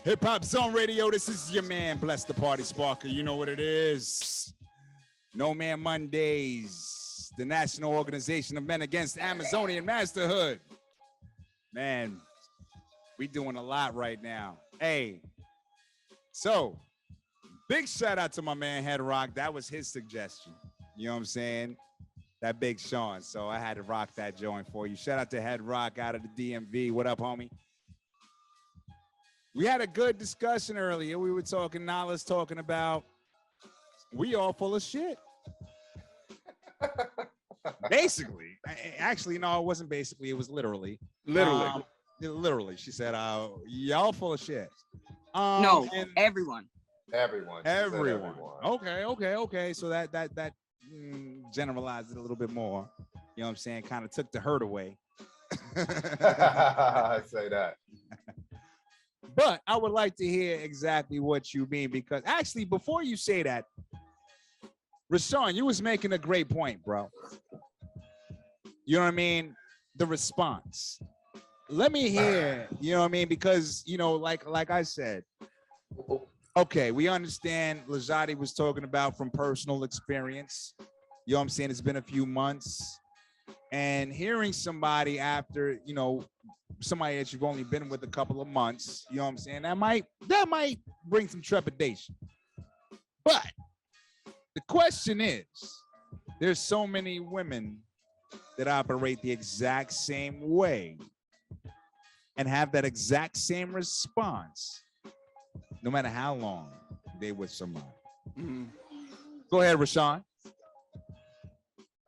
Hip Hop Zone Radio, this is your man, Bless the Party Sparker. You know what it is. No Man Mondays, the National Organization of Men Against Amazonian Masterhood. Man, we doing a lot right now. Hey, so big shout out to my man Head Rock. That was his suggestion. You know what I'm saying? That Big Sean. So I had to rock that joint for you. Shout out to Head Rock out of the DMV. What up, homie? We had a good discussion earlier. We were talking, Nala's talking about we all full of shit. Basically. Actually, no, it wasn't basically. It was literally. Literally. She said, y'all full of shit. No, everyone. Everyone. Okay. So that generalized it a little bit more. You know what I'm saying? Kind of took the hurt away. I say that. But I would like to hear exactly what you mean, because actually, before you say that, Rashawn, you was making a great point, bro. You know what I mean? The response. Let me hear, you know what I mean? Because, you know, like I said, okay, we understand Lajati was talking about from personal experience. You know what I'm saying? It's been a few months. And hearing somebody after, you know, somebody that you've only been with a couple of months, you know what I'm saying? That might bring some trepidation. But the question is, there's so many women that operate the exact same way and have that exact same response, no matter how long they with somebody. Mm-hmm. Go ahead, Rashawn.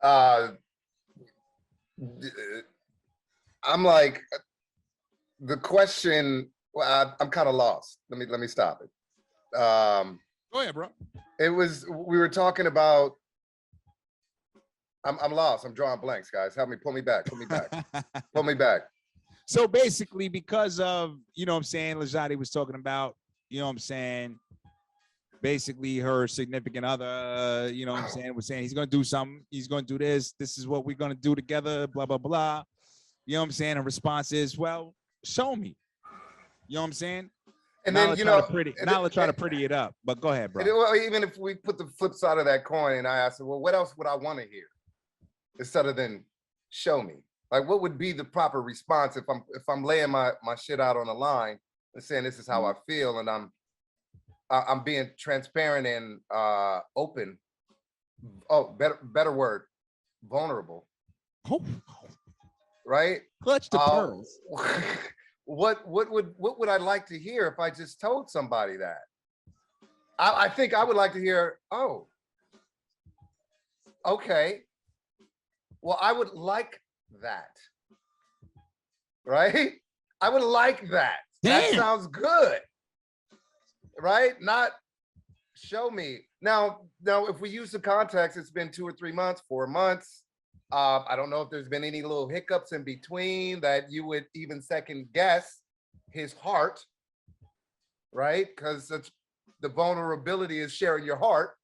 I'm like, the question. Well, I'm kind of lost. Let me stop it. Go ahead, bro. We were talking about. I'm lost. I'm drawing blanks, guys. Help me. Pull me back. Pull me back. So basically, because of, you know what I'm saying, Lajati was talking about, you know what I'm saying, basically her significant other, you know what I'm saying, was saying he's going to do something, he's going to do this is what we're going to do together, blah, blah, blah. You know what I'm saying? And response is, well, show me. You know what I'm saying? And Nala then, you know, Nala try to pretty it up, but go ahead, bro. Even if we put the flip side of that coin and I asked, well, what else would I want to hear instead of then show me? Like, what would be the proper response if I'm laying my shit out on the line and saying this is how I feel, and I'm being transparent and open. Oh, better word, vulnerable. Oh. Right? Clutch the pearls. What would I like to hear if I just told somebody that? I think I would like to hear, oh, okay. Well, I would like that. Right? I would like that. Damn. That sounds good. Right? Not show me. Now, if we use the context, it's been 2 or 3 months, 4 months. I don't know if there's been any little hiccups in between that you would even second guess his heart, right? Because the vulnerability is sharing your heart.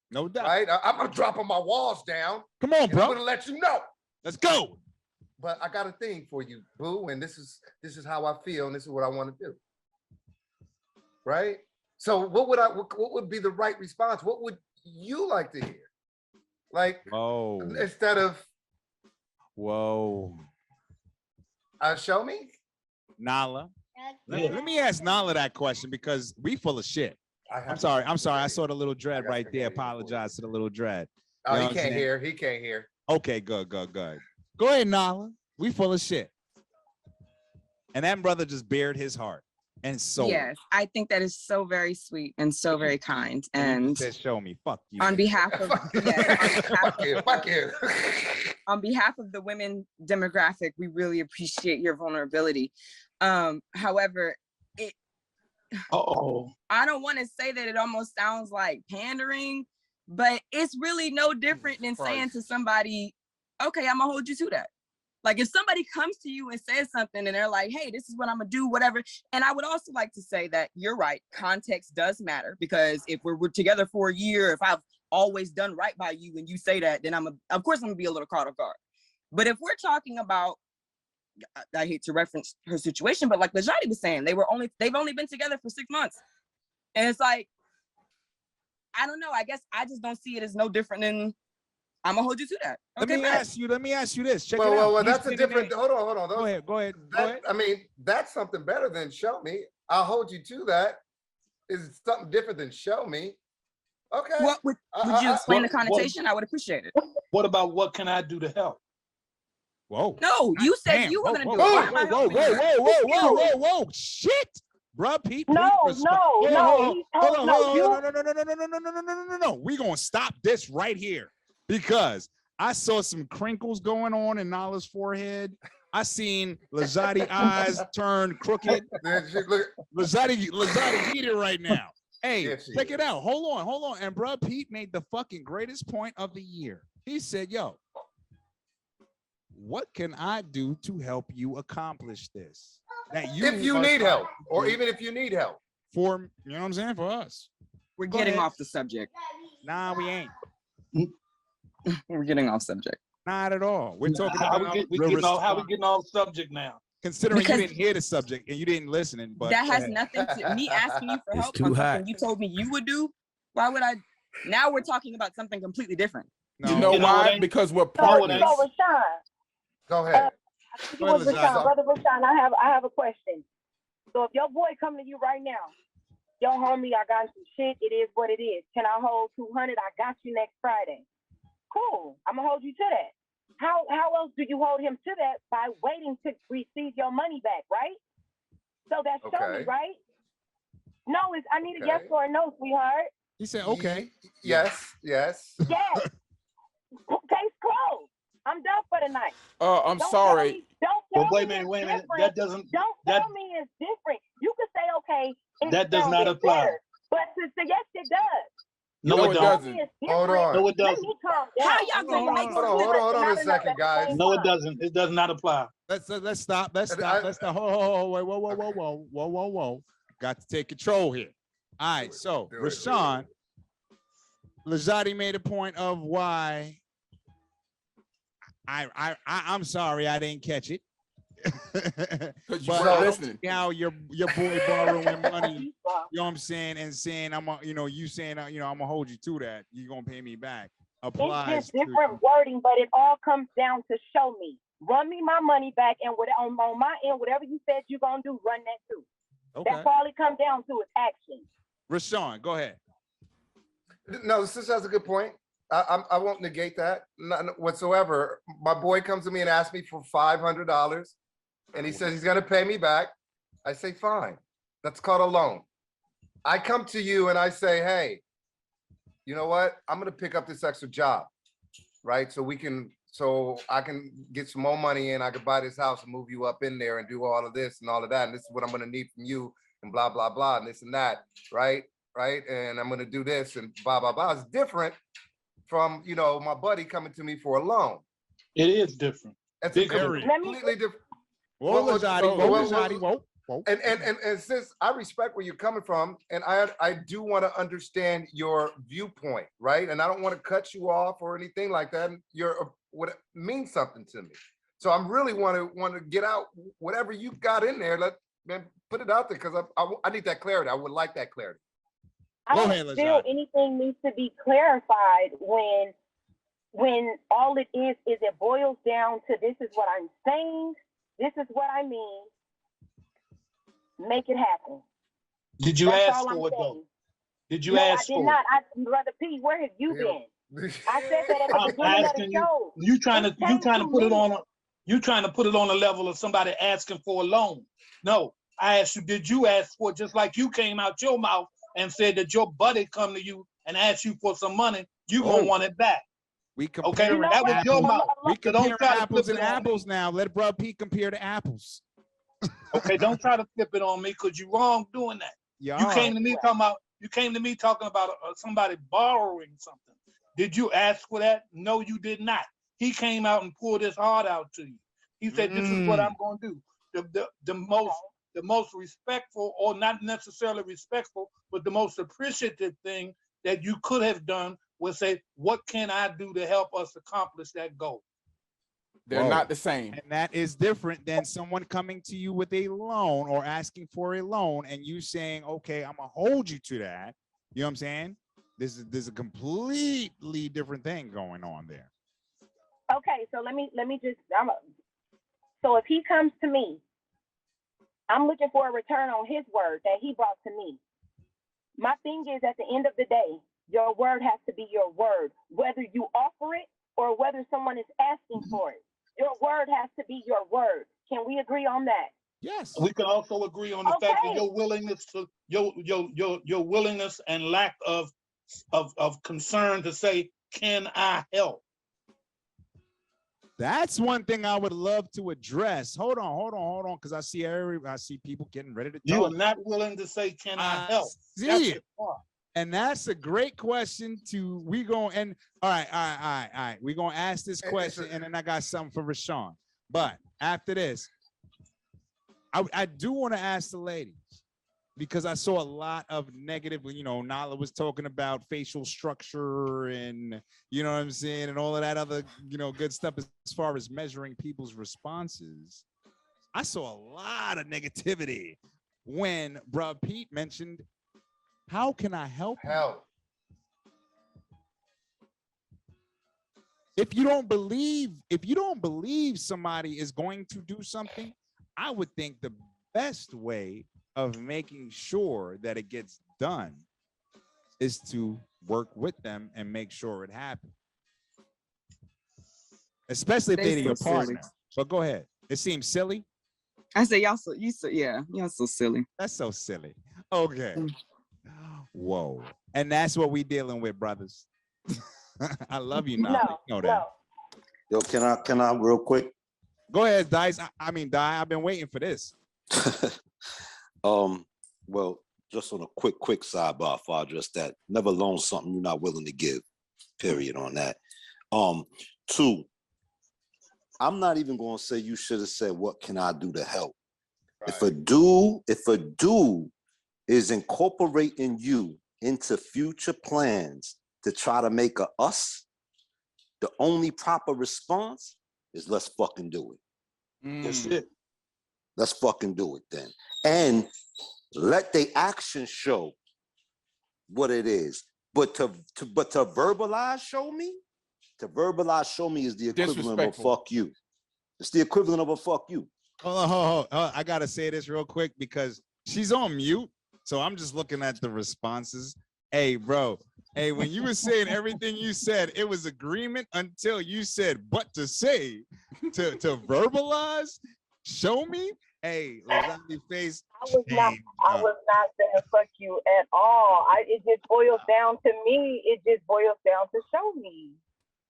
No doubt. Right? I'm dropping my walls down. Come on, bro. I'm gonna let you know. Let's go. But I got a thing for you, boo, and this is how I feel, and this is what I want to do. Right? So what would be the right response? What would you like to hear? Like, instead of show me? Nala. Let me ask Nala that question, because we full of shit. I'm sorry. I saw the little dread right there. Apologize to the little dread. Oh, he can't hear. He can't hear. Okay, good. Go ahead, Nala. We full of shit. And that brother just bared his heart and soul. Yes, I think that is so very sweet and so very kind. And said, show me. Fuck you. On behalf of fuck you. On behalf of the women demographic, we really appreciate your vulnerability. However, I don't want to say that it almost sounds like pandering, but it's really no different than saying to somebody, okay, I'm gonna hold you to that. Like, if somebody comes to you and says something and they're like, hey, this is what I'm gonna do, whatever. And I would also like to say that you're right, context does matter, because if we're together for a year, if I've always done right by you and you say that, then of course I'm gonna be a little caught off guard. But if we're talking about I hate to reference her situation, but like Lajati was saying, they've only been together for 6 months. And it's like, I don't know. I guess I just don't see it as no different than I'm gonna hold you to that. Okay, Let me ask you this. Check it out. Well, that's a different. Hold on. Go ahead. I mean, that's something better than show me. I'll hold you to that. Is something different than show me. Okay. What would you explain the connotation? I would appreciate it. What about what can I do to help? Whoa. No, you said you were gonna do it. Whoa. Shit. Bruh, Pete. No. No. We're gonna stop this right here because I saw some crinkles going on in Nala's forehead. I seen Lajati eyes turn crooked. Lajati heated right now. Hey, check it out. Hold on. And bruh, Pete made the fucking greatest point of the year. He said, yo, what can I do to help you accomplish this? That you if you need help, or even if you need help. For, you know what I'm saying? For us. We're getting off the subject. Nah, we ain't. We're getting off subject. Not at all. We're talking how about we getting off subject now. Considering you didn't hear the subject and you didn't listen, but that has nothing to me asking you for help on something you told me you would do. Why would I? Now we're talking about something completely different. No. You know why? Because we're partners. So Rashawn. Go ahead. Brother Rashawn, I have a question. So if your boy come to you right now, yo homie, I got some shit. It is what it is. Can I hold 200? I got you next Friday. Cool. I'm gonna hold you to that. How else do you hold him to that? By waiting to receive your money back, right? So that's show me, right? No, I need a yes or a no, sweetheart. He said, okay. Yes. Yes. Case closed. I'm done for the night. I'm sorry. Don't tell wait a me minute. That doesn't. Don't tell me it's different. You could say, okay. That does not apply. Better, but to say yes, it does. No, it doesn't. Hold on. No, it doesn't. How y'all gonna like? Hold on a second, guys. No, it doesn't. It does not apply. Let's stop. Let's stop. Whoa. Got to take control here. All right. So Rashawn, Lajati made a point of why. I'm sorry I didn't catch it. Because you but weren't listening. Now your boy borrowing money, you know what I'm saying, and saying you saying I'm gonna hold you to that. You're gonna pay me back. Applies. It's just different wording, but it all comes down to show me. Run me my money back, and on my end, whatever you said you're gonna do, run that too. Okay. That's all it comes down to is action. Rashawn, go ahead. No, this has a good point. I won't negate that, not whatsoever. My boy comes to me and asks me for $500, and he says he's gonna pay me back. I say, fine. That's called a loan. I come to you and I say, hey, you know what? I'm gonna pick up this extra job, right? So I can get some more money and I could buy this house and move you up in there and do all of this and all of that. And this is what I'm gonna need from you and blah, blah, blah, and this and that, right? And I'm gonna do this and blah, blah, blah. It's different from, my buddy coming to me for a loan. It is different. It's completely different. Whoa. And since I respect where you're coming from, and I do want to understand your viewpoint, right? And I don't want to cut you off or anything like that. What it means something to me. So I'm really want to get out whatever you got in there. Put it out there because I need that clarity. I would like that clarity. I don't feel anything needs to be clarified when all it is it boils down to this is what I'm saying, this is what I mean. Make it happen. Did you ask for it though? Did you ask for it? I did not. Brother P, where have you been? I said that at the beginning of the show. You trying to put it on a level of somebody asking for a loan. No, I asked you, did you ask for it? Just like you came out your mouth and said that your buddy come to you and ask you for some money, you gonna want it back. We compare that was your mouth. We compare apples and apples now. Let Brother Pete compare the apples. Okay, don't try to flip it on me because you're wrong doing that. Yeah. You came to me talking about somebody borrowing something. Did you ask for that? No, you did not. He came out and pulled his heart out to you. He said, "This is what I'm going to do." The most respectful, or not necessarily respectful, but the most appreciative thing that you could have done was say, "What can I do to help us accomplish that goal?" They're not the same. And that is different than someone coming to you with a loan or asking for a loan and you saying, okay, I'm gonna hold you to that. You know what I'm saying? There's a completely different thing going on there. Okay, so let me just so if he comes to me, I'm looking for a return on his word that he brought to me. My thing is, at the end of the day, your word has to be your word, whether you offer it or whether someone is asking for it. Your word has to be your word. Can we agree on that? Yes. We can also agree on the fact that your willingness to your willingness and lack of concern to say, can I help? That's one thing I would love to address. Hold on, because I see people getting ready to talk. You are not willing to say, can I help? See it. And that's a great question we going all right. We're gonna ask this question, and then I got something for Rashawn. But after this, I do want to ask the ladies, because I saw a lot of negative, Nala was talking about facial structure and, you know what I'm saying, and all of that other, good stuff as far as measuring people's responses. I saw a lot of negativity when Bruh Pete mentioned, how can I help you? If you don't believe somebody is going to do something, I would think the best way of making sure that it gets done is to work with them and make sure it happens. Especially if they're your partner. But go ahead. It seems silly. I say y'all so silly. That's so silly. Okay. Whoa. And that's what we dealing with, brothers. I love you now. No, Yo, can I real quick? Go ahead, Dice. I mean, Di, I've been waiting for this. Well, just on a quick sidebar for address that. Never loan something you're not willing to give. Period on that. Two, I'm not even gonna say you should have said, what can I do to help? Right. If a dude is incorporating you into future plans to try to make a us, the only proper response is let's fucking do it. That's it. Let's fucking do it then. And let the action show what it is. But to verbalize show me is the equivalent of a fuck you. It's the equivalent of a fuck you. Hold on. I gotta say this real quick because she's on mute. So I'm just looking at the responses. Hey, bro. Hey, when you were saying everything you said, it was agreement until you said, but to say, to verbalize, show me. Hey, Lazani face. I was not saying fuck you at all. It just boils down to me. It just boils down to show me.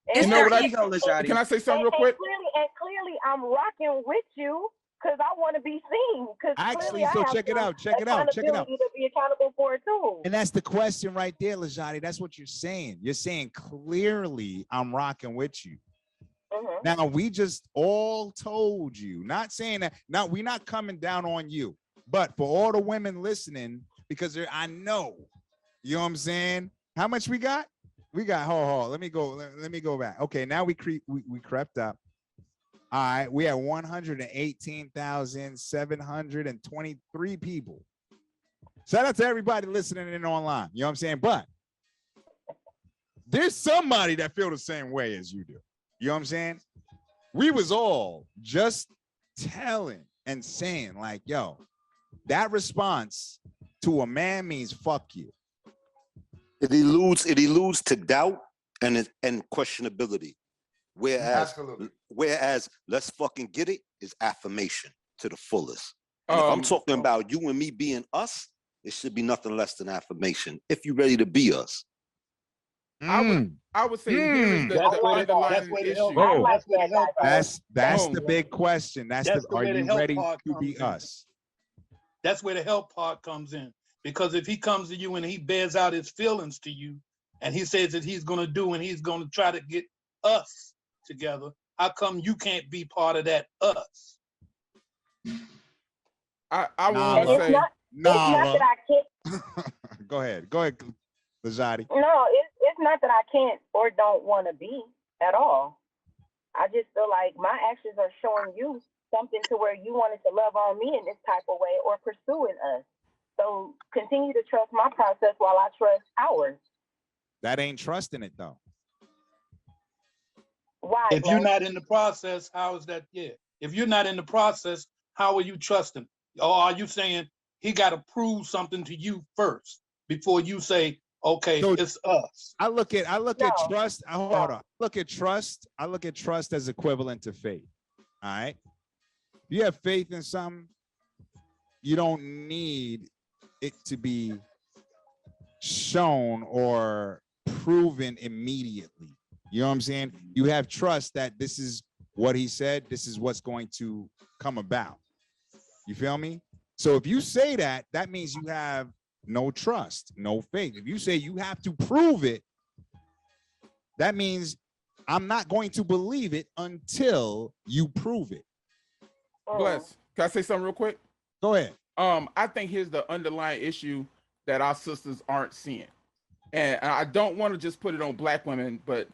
It's your ego, Lajati. Can I say something real quick? Clearly, I'm rocking with you because I want to be seen. Actually, so check it out. Check it out. To be accountable for it too. And that's the question right there, Lajati. That's what you're saying. You're saying clearly, I'm rocking with you. Mm-hmm. Now we just all told you, not saying that. Now we're not coming down on you, but for all the women listening, because I know, you know what I'm saying. How much we got? We got. Hold. Let me go back. Okay, now we crept up. All right, we have 118,723 people. Shout out to everybody listening in online. You know what I'm saying? But there's somebody that feel the same way as you do. You know what I'm saying? We was all just telling and saying like, yo, that response to a man means fuck you. It alludes to doubt and questionability. Whereas let's fucking get it is affirmation to the fullest. And if I'm talking about you and me being us, it should be nothing less than affirmation. If you're ready to be us. I would say here is the underlying issue. That's the big question. Are you ready to be us? That's where the help part comes in. Because if he comes to you and he bears out his feelings to you, and he says that he's going to do and he's going to try to get us together, how come you can't be part of that us? I want to say it's not that I can't. Go ahead, Lajati. No, it's not that I can't or don't want to be at all. I just feel like my actions are showing you something to where you wanted to love on me in this type of way or pursuing us. So continue to trust my process while I trust ours. That ain't trusting it though. Why? If you're Bless? not in the process, how is that? Yeah. If you're not in the process, how are you trusting? Or are you saying he got to prove something to you first before you say, okay, So it's us? I look at No, trust. Hold no. on. I look at trust as equivalent to faith. All right. If you have faith in something, you don't need it to be shown or proven immediately. You know what I'm saying? You have trust that this is what he said, this is what's going to come about. You feel me? So if you say that, that means you have no trust, no faith. If you say you have to prove it, that means I'm not going to believe it until you prove it. Bless. Can I say something real quick? Go ahead. I think here's the underlying issue that our sisters aren't seeing. And I don't want to just put it on black women, but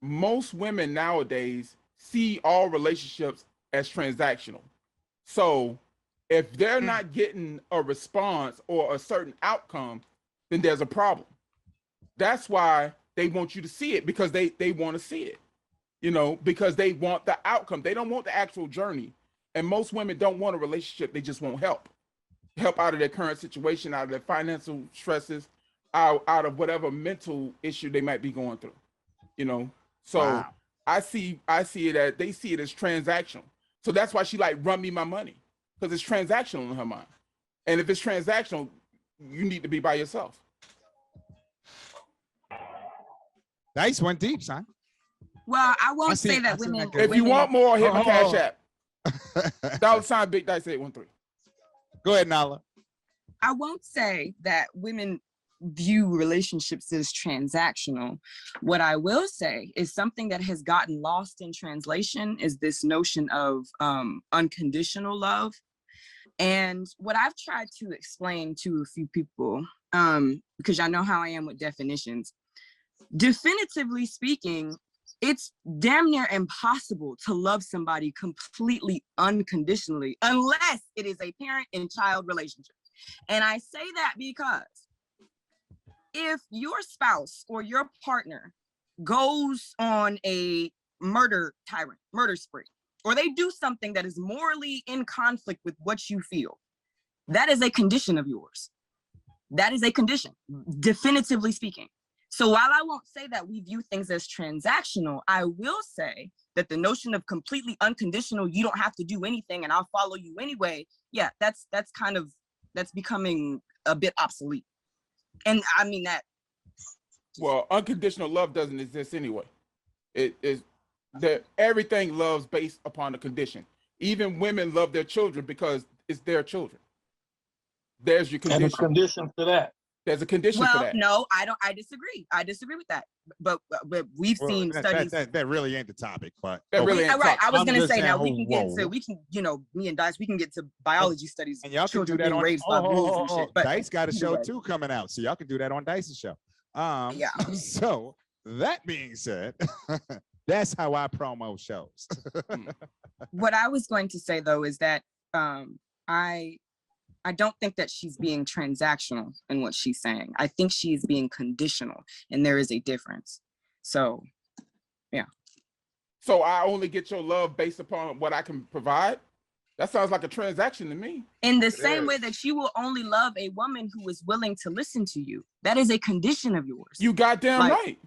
most women nowadays see all relationships as transactional. So if they're not getting a response or a certain outcome, then there's a problem. That's why they want you to see it, because they want to see it, you know, because they want the outcome. They don't want the actual journey. And most women don't want a relationship. They just want help out of their current situation, out of their financial stresses, out of whatever mental issue they might be going through, you know? So Wow. I see it as, they see it as transactional. So that's why she like, run me my money, because it's transactional in her mind. And if it's transactional, you need to be by yourself. Dice went deep, son. Well, I won't I see- say I that see women. that girl. If you women- want more, hit my Oh. Cash App. $sign Big Dice 813. Go ahead, Nala. I won't say that women view relationships as transactional. What I will say is something that has gotten lost in translation is this notion of unconditional love. And what I've tried to explain to a few people, because I know how I am with definitions, definitively speaking, it's damn near impossible to love somebody completely unconditionally unless it is a parent and child relationship. And I say that because if your spouse or your partner goes on a murder spree, or they do something that is morally in conflict with what you feel, that is a condition of yours. That is a condition, definitively speaking. So while I won't say that we view things as transactional, I will say that the notion of completely unconditional, you don't have to do anything and I'll follow you anyway. Yeah, that's becoming a bit obsolete. And I mean that. Well, unconditional love doesn't exist anyway. It is that everything loves based upon a condition. Even women love their children because it's their children. There's your And the condition. condition to that. There's a condition for Well, that. no, I don't. I disagree. I disagree with that. But we've seen studies. That really ain't the topic, but That really ain't Right. I was I'm gonna just say now saying, we can get to me and Dice, we can get to biology studies. and y'all can do children that being on raised by bulls and shit. But Dice got a either show way. too coming out, so y'all can do that on Dice's show. Yeah. So that being said, that's how I promo shows. What I was going to say though is that I don't think that she's being transactional in what she's saying. I think she's being conditional, and there is a difference. So, yeah. So I only get your love based upon what I can provide? That sounds like a transaction to me. In the same way that you will only love a woman who is willing to listen to you. That is a condition of yours. You goddamn right.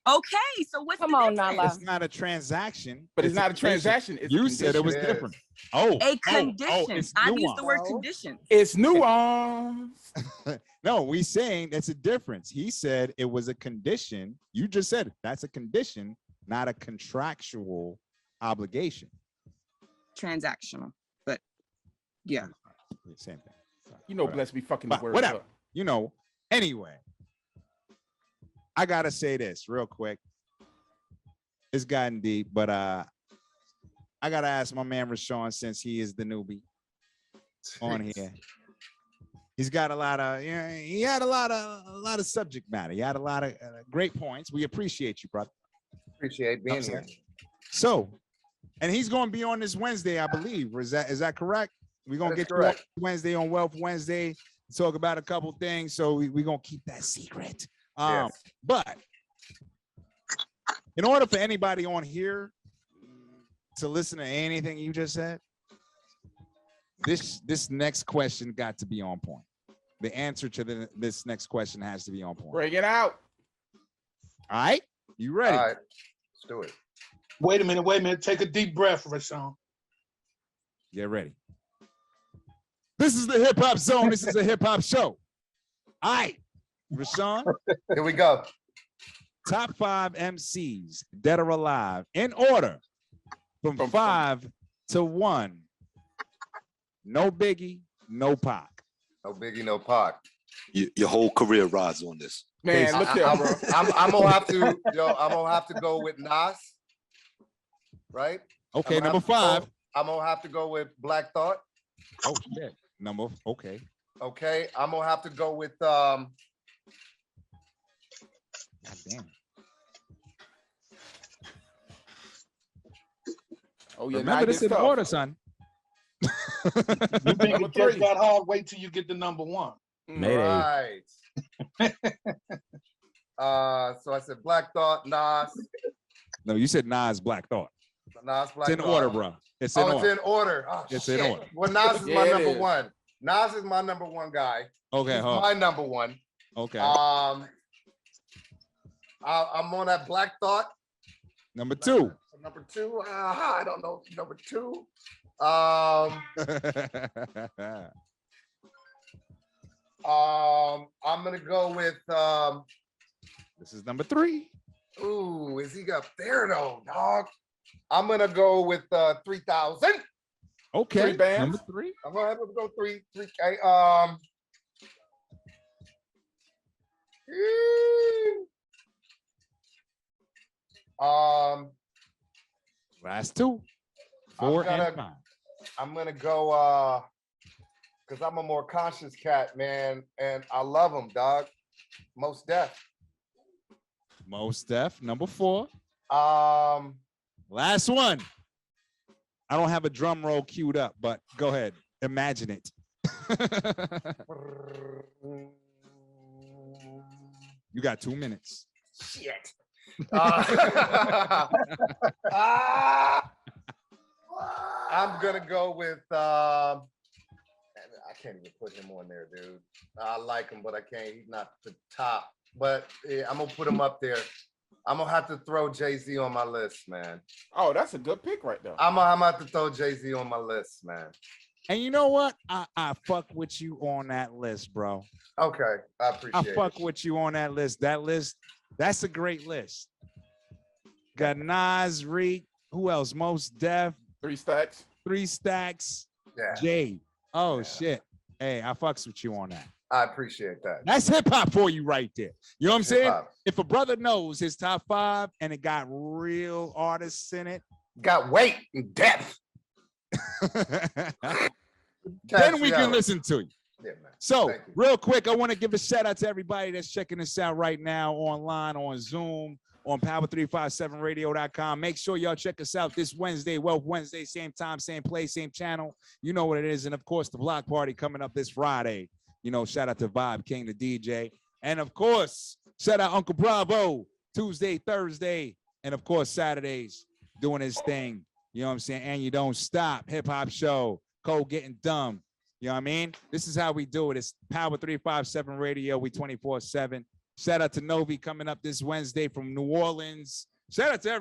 Okay, so what's Come the on, difference? Nala. It's not a transaction, But it's not a condition. transaction. It's a You said it was condition. different. Oh, A condition. it's I've used the word nuance. condition. It's nuance. No, we saying that's a difference. He said it was a condition. You just said it. That's a condition, not a contractual obligation. Transactional, but yeah. Same thing. So, You know, whatever. bless me fucking the But word. whatever. up. You know, anyway, I gotta say this real quick. It's gotten deep, but I gotta ask my man Rashawn, since he is the newbie on here. He's got a lot of, he had a lot of subject matter. He had a lot of great points. We appreciate you, brother. Appreciate being here. So And he's going to be on this Wednesday, I believe. Or is that correct? We're going to get you on Wednesday on Wealth Wednesday, talk about a couple things. So we're going to keep that secret. Yes. But in order for anybody on here to listen to anything you just said, this next question got to be on point. The answer to this next question has to be on point. Bring it out. All right, you ready? All right, let's do it. Wait a minute. Take a deep breath, Rashawn. Get ready. This is the hip hop zone. This is a hip hop show. All right, Rashawn. Here we go. Top 5 MCs dead or alive in order from 5 to 1. No Biggie, no Pac. No Biggie, no Pac. Your whole career rides on this. Man, look here, bro. I'm gonna have to, I'm gonna have to go with Nas. Right? Okay, number 5. I'm gonna have to go with Black Thought. Oh shit. Okay. Okay, I'm gonna have to go with God damn. Oh yeah, Remember this in tough. order, son. You think it just got hard? Wait till you get to number 1. Mayday. Right. So I said Black Thought, Nas. No, you said Nas Black Thought. Nas, Black It's in Thought. order, bro. It's in order. It's in order. Oh, It's shit. in order. Well, Nas is my Yeah, it number is. 1. Nas is my number 1 guy. Okay, He's huh? my number 1. Okay. I'm on that Black Thought. Number 2. Number 2. I don't know. Number 2. I'm gonna go with This is number 3. ooh, is he up there though, dog? I'm gonna go with 3,000. Okay. 3 bands. Number 3. I'm gonna have to go 3K. Last 2. 4 and 5. I'm gonna go because I'm a more conscious cat, man, and I love him, dog. Most Def. Mos Def, number 4. Um, Last one. I don't have a drum roll queued up, but go ahead. Imagine it. You got 2 minutes. shit. I'm gonna go with I can't even put him on there, dude. I like him, but I can't. He's not the top. But yeah, I'm gonna put him up there. I'm gonna have to throw Jay-Z on my list, man. Oh, that's a good pick right there. I'm gonna have to throw Jay-Z on my list, man. And you know what? I fuck with you on that list, bro. Okay, I I appreciate fuck it. with you on that list. That list, that's a great list. Got Nas, Reek, who else? Mos Def, 3 stacks. 3 Stacks, Yeah, Jay. Oh Yeah. shit. Hey, I fucks with you on that. I appreciate that. That's hip hop for you right there. You know what I'm saying? Hip-hop. If a brother knows his top 5 and it got real artists in it, Got weight and depth. then we can Reality. listen to you. Yeah, man. So, Thank you. real quick, I want to give a shout out to everybody that's checking us out right now online, on Zoom, on power357radio.com. Make sure y'all check us out this Wednesday, Wealth Wednesday, same time, same place, same channel. You know what it is. And of course, the block party coming up this Friday. You know, shout out to Vibe King, the DJ. And of course, shout out Uncle Bravo, Tuesday, Thursday, and of course, Saturdays, doing his thing. You know what I'm saying? And you don't stop. Hip hop show, Code Getting Dumb. You know what I mean? This is how we do it. It's Power 357 Radio. We 24/7. Shout out to Novi coming up this Wednesday from New Orleans. Shout out to everybody.